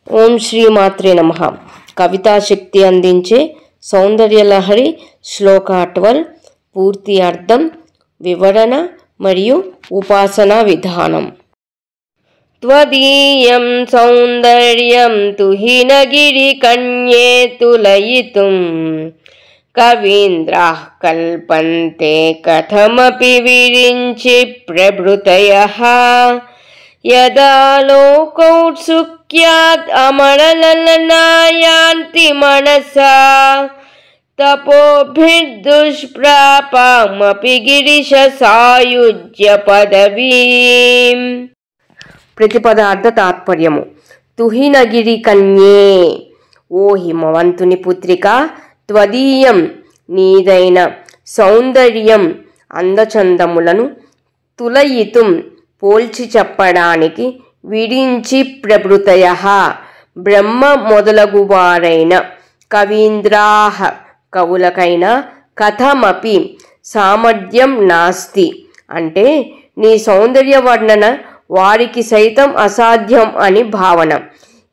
ఓం శ్రీ మాత్రే నమః. కవితా శక్తి అందించే సౌందర్యలహరి శ్లోక 12 పూర్తి అర్థం, వివరణ మరియు ఉపాసనా విధానం. త్వదీయం సౌందర్యం తుహినగిరి కన్యే తులయితుం కవీంద్రాః కల్పంతే కథమపి విరించి ప్రభృతయః యదా లోకౌత్సుక్యాద్ అమరలలనాయాంతి మనసా తపోభిర్దుష్ప్రాపామపి గిరిశ సాయుజ్య పదవీం. ప్రతిపద అర్థ తాత్పర్యము. తుహినగిరి కన్యే, ఓ హిమవంతుని పుత్రిక, త్వదీయం నీదైన సౌందర్యం అందచందములను తులయితుం పోల్చి చెప్పడానికి విరించి ప్రభృతయః బ్రహ్మ మొదలగువారైన కవీంద్రాః కవులకైన కథమపి సామర్థ్యం నాస్తి, అంటే నీ సౌందర్య వర్ణన వారికి సైతం అసాధ్యం అని భావన.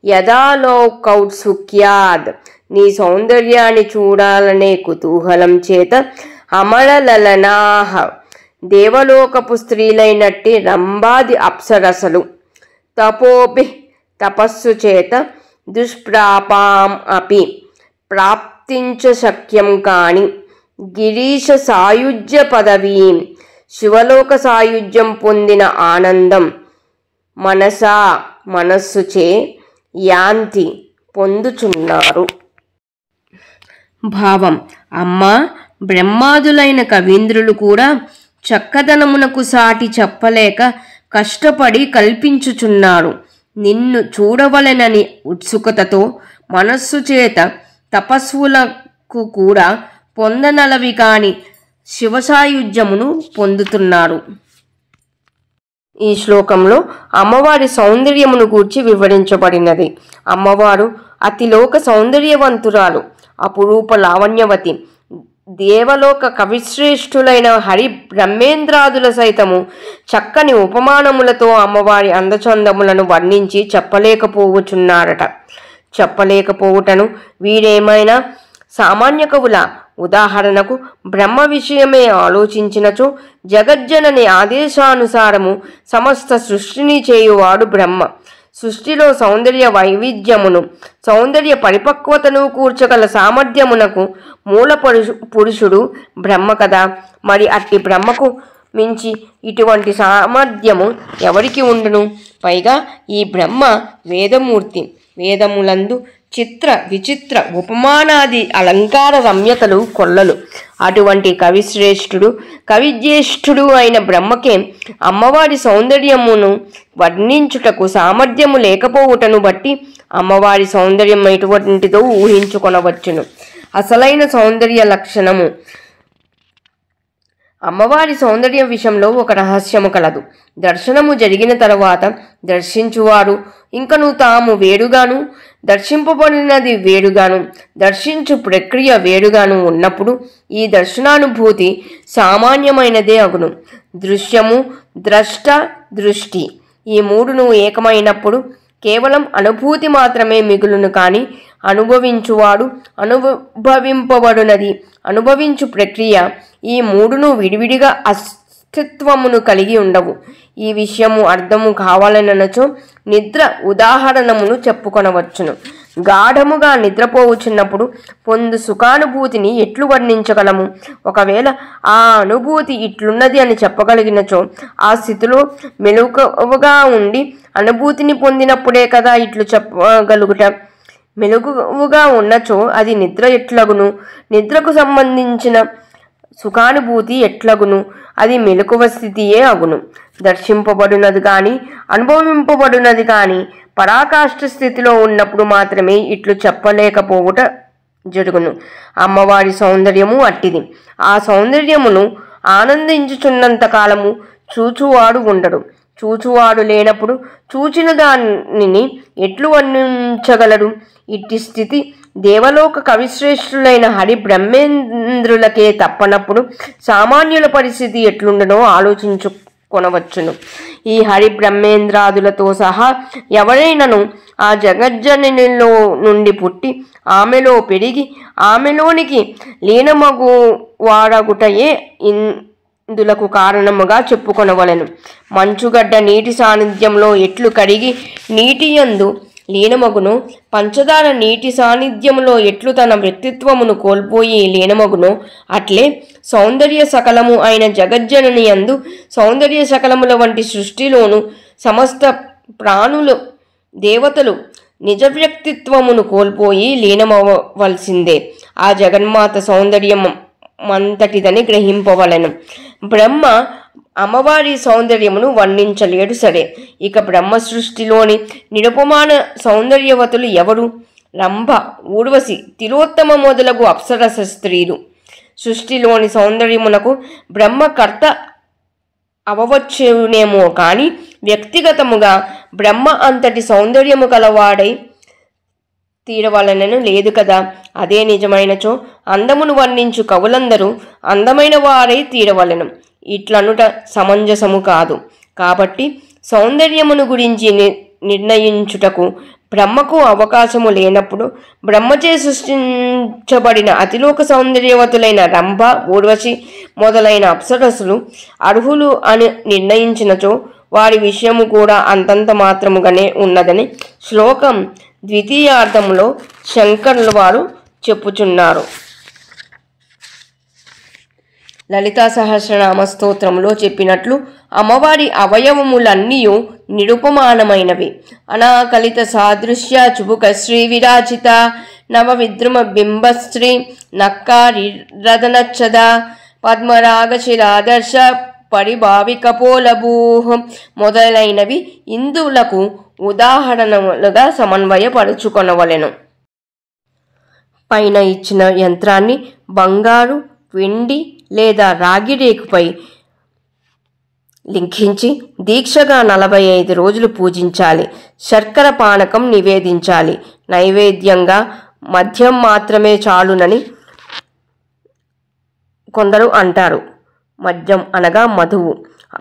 యదా లోకౌత్సుక్యాద్ నీ సౌందర్యాన్ని చూడాలనే కుతూహలం చేత అమరలలనాః దేవలోకపు స్త్రీలైనట్టి రంభాది అప్సరసలు తపోభి తపస్సు చేత దుష్ప్రాపాం అపి ప్రాప్తించ శక్యం కాని గిరీశ సాయుజ్య పదవీం శివలోక సాయుజ్యం పొందిన ఆనందం మనసా మనస్సుచే యాంతి పొందుచున్నారు. భావం. అమ్మా, బ్రహ్మాదులైన కవీంద్రులు కూడా చక్కదనమునకు సాటి చెప్పలేక కష్టపడి కల్పించుచున్నారు. నిన్ను చూడవలెనని ఉత్సుకతతో మనస్సు చేత తపస్సులకు కూడా పొందనలవి కాని శివసాయుజ్యమును పొందుతున్నారు. ఈ శ్లోకంలో అమ్మవారి సౌందర్యమును గూర్చి వివరించబడినది. అమ్మవారు అతిలోక సౌందర్యవంతురాలు, అపురూప లావణ్యవతి. దేవలోక కవిశ్రేష్ఠులైన హరి బ్రహ్మేంద్రాదుల సైతము చక్కని ఉపమానములతో అమ్మవారి అందచందములను వర్ణించి చెప్పలేకపోవచ్చున్నారట. చెప్పలేకపోవుటను వీరేమైనా సామాన్య కవుల? ఉదాహరణకు బ్రహ్మ విషయమే ఆలోచించినచో జగజ్జనని ఆదేశానుసారము సమస్త సృష్టిని చేయువాడు బ్రహ్మ. సృష్టిలో సౌందర్య వైవిధ్యమును, సౌందర్య పరిపక్వతను కూర్చగల సామర్థ్యమునకు మూల పురుషుడు బ్రహ్మ కదా. మరి అట్టి బ్రహ్మకు మించి ఇటువంటి సామర్థ్యము ఎవరికి ఉండును? పైగా ఈ బ్రహ్మ వేదమూర్తి. వేదములందు చిత్ర విచిత్ర ఉపమానాది అలంకార రమ్యతలు కొల్లలు. అటువంటి కవిశ్రేష్ఠుడు కవిజ్యేష్ఠుడు అయిన బ్రహ్మకే అమ్మవారి సౌందర్యమును వర్ణించుటకు సామర్థ్యము లేకపోవుటను బట్టి అమ్మవారి సౌందర్యం ఎటువంటిదో ఊహించుకొనవచ్చును. అసలైన సౌందర్య లక్షణము. అమ్మవారి సౌందర్య విషయంలో ఒక రహస్యము కలదు. దర్శనము జరిగిన తరువాత దర్శించువారు ఇంకను తాము వేరుగాను, దర్శింపబడినది వేరుగాను, దర్శించు ప్రక్రియ వేరుగాను ఉన్నప్పుడు ఈ దర్శనానుభూతి సామాన్యమైనదే అగును. దృశ్యము, ద్రష్ట, దృష్టి ఈ మూడును ఏకమైనప్పుడు కేవలం అనుభూతి మాత్రమే మిగులును. కానీ అనుభవించువాడు, అనుభవింపబడునది, అనుభవించు ప్రక్రియ ఈ మూడును విడివిడిగా అస్తిత్వమును కలిగి ఉండవు. ఈ విషయము అర్థము కావాలనచో నిద్ర ఉదాహరణమును చెప్పుకొనవచ్చును. గాఢముగా నిద్రపోవుచున్నప్పుడు పొందు సుఖానుభూతిని ఎట్లు వర్ణించగలము? ఒకవేళ ఆ అనుభూతి ఇట్లున్నది అని చెప్పగలిగినచో ఆ స్థితిలో మెలకువగా ఉండి అనుభూతిని పొందినప్పుడే కదా ఇట్లు చెప్పగలుగుట. మెలకువగా ఉన్నచో అది నిద్ర ఎట్లగును? నిద్రకు సంబంధించిన సుఖానుభూతి ఎట్లగును? అది మెలకువ స్థితియే అగును. దర్శింపబడినది కానీ అనుభవింపబడినది కానీ పరాకాష్ఠ స్థితిలో ఉన్నప్పుడు మాత్రమే ఇట్లు చెప్పలేకపోవుట జరుగును. అమ్మవారి సౌందర్యము అట్టిది. ఆ సౌందర్యమును ఆనందించుచున్నంత కాలము చూచువాడు ఉండడు. చూచువాడు లేనప్పుడు చూచిన దానిని ఎట్లు వర్ణించగలడు? ఇట్టి స్థితి దేవలోక కవిశ్రేష్ఠులైన హరి బ్రహ్మేంద్రులకే తప్పనప్పుడు సామాన్యుల పరిస్థితి ఎట్లుండనో ఆలోచించు కొనవచ్చును. ఈ హరి బ్రహ్మేంద్రాదులతో సహా ఎవరైనను ఆ జగజ్జననిలో నుండి పుట్టి ఆమెలో పెరిగి ఆమెలోనికి లీనమగు వాడగుటయే ఇందులకు కారణముగా చెప్పుకొనవలెను. మంచుగడ్డ నీటి సాన్నిధ్యంలో ఎట్లు కరిగి నీటి యందు లీనమగును, పంచదార నీటి సాన్నిధ్యములో ఎట్లు తన వ్యక్తిత్వమును కోల్పోయి లీనమగును, అట్లే సౌందర్య సకలము అయిన జగజ్జనని యందు సౌందర్య సకలముల వంటి సృష్టిలోను సమస్త ప్రాణులు దేవతలు నిజ వ్యక్తిత్వమును కోల్పోయి లీనమవలసిందే. ఆ జగన్మాత సౌందర్యం మంతటిదని గ్రహింపవలెను. బ్రహ్మ అమ్మవారి సౌందర్యమును వర్ణించలేడు సరే, ఇక బ్రహ్మ సృష్టిలోని నిరుపమాన సౌందర్యవతులు ఎవరు? రంభ, ఊర్వశి, తిలోత్తమ మొదలగు అప్సరస స్త్రీలు. సృష్టిలోని సౌందర్యమునకు బ్రహ్మకర్త అవవచ్చునేమో కానీ వ్యక్తిగతముగా బ్రహ్మ అంతటి సౌందర్యము కలవాడై తీరవలనను లేదు కదా. అదే నిజమైనచో అందమును వర్ణించు కవులందరూ అందమైన వారై తీరవలెను. ఇట్లనుట సమంజసము కాదు. కాబట్టి సౌందర్యమును గురించి నిర్ణయించుటకు బ్రహ్మకు అవకాశము లేనప్పుడు బ్రహ్మచే సృష్టించబడిన అతిలోక సౌందర్యవతులైన రంభ, ఊర్వశి మొదలైన అప్సరసులు అర్హులు అని నిర్ణయించినచో వారి విషయము కూడా అంతంత మాత్రముగానే ఉన్నదని శ్లోకం ద్వితీయార్థములో శంకరుల వారు చెప్పుచున్నారు. లలితా సహస్రనామ స్తోత్రములో చెప్పినట్లు అమ్మవారి అవయవములన్నీ నిరుపమానమైనవి. అనాకలిత సాదృశ్య చుబుక శ్రీ విరాజిత నవ విద్రుమ బింబశ్రీ నక్కారి రదనచ్చద పద్మరాగశిరాదర్శ పరిభావికపోలభూహ మొదలైనవి ఇందులకు ఉదాహరణలుగా సమన్వయపరుచుకొనవలెను. పైన ఇచ్చిన యంత్రాన్ని బంగారు, వెండి లేదా రాగి రేకుపై లింకించి దీక్షగా 45 రోజులు పూజించాలి. శర్కర పానకం నివేదించాలి. నైవేద్యంగా మద్యం మాత్రమే చాలునని కొందరు అంటారు. మద్యం అనగా మధువు.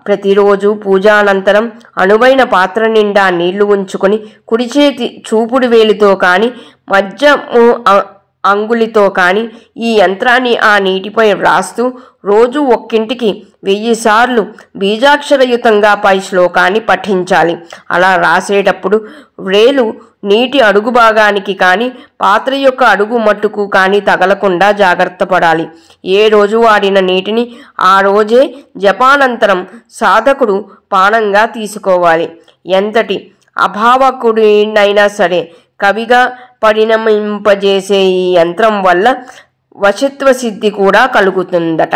ప్రతిరోజు పూజానంతరం అనువైన పాత్ర నిండా నీళ్లు ఉంచుకొని కుడి చేతి చూపుడు వేలితో కానీ మద్యము అంగులితో కానీ ఈ యంత్రాన్ని ఆ నీటిపై వ్రాస్తూ రోజు ఒక్కింటికి 1000 సార్లు బీజాక్షరయుతంగా పై శ్లోకాన్ని పఠించాలి. అలా రాసేటప్పుడు వ్రేలు నీటి అడుగు భాగానికి కానీ పాత్ర యొక్క అడుగు మట్టుకు కానీ తగలకుండా జాగ్రత్త పడాలి. ఏ రోజు వాడిన నీటిని ఆ రోజే జపానంతరం సాధకుడు పానంగా తీసుకోవాలి. ఎంతటి అభావకుడినైనా సరే కవిగా పరిణమింపజేసే ఈ యంత్రం వల్ల వశత్వ సిద్ధి కూడా కలుగుతుందట.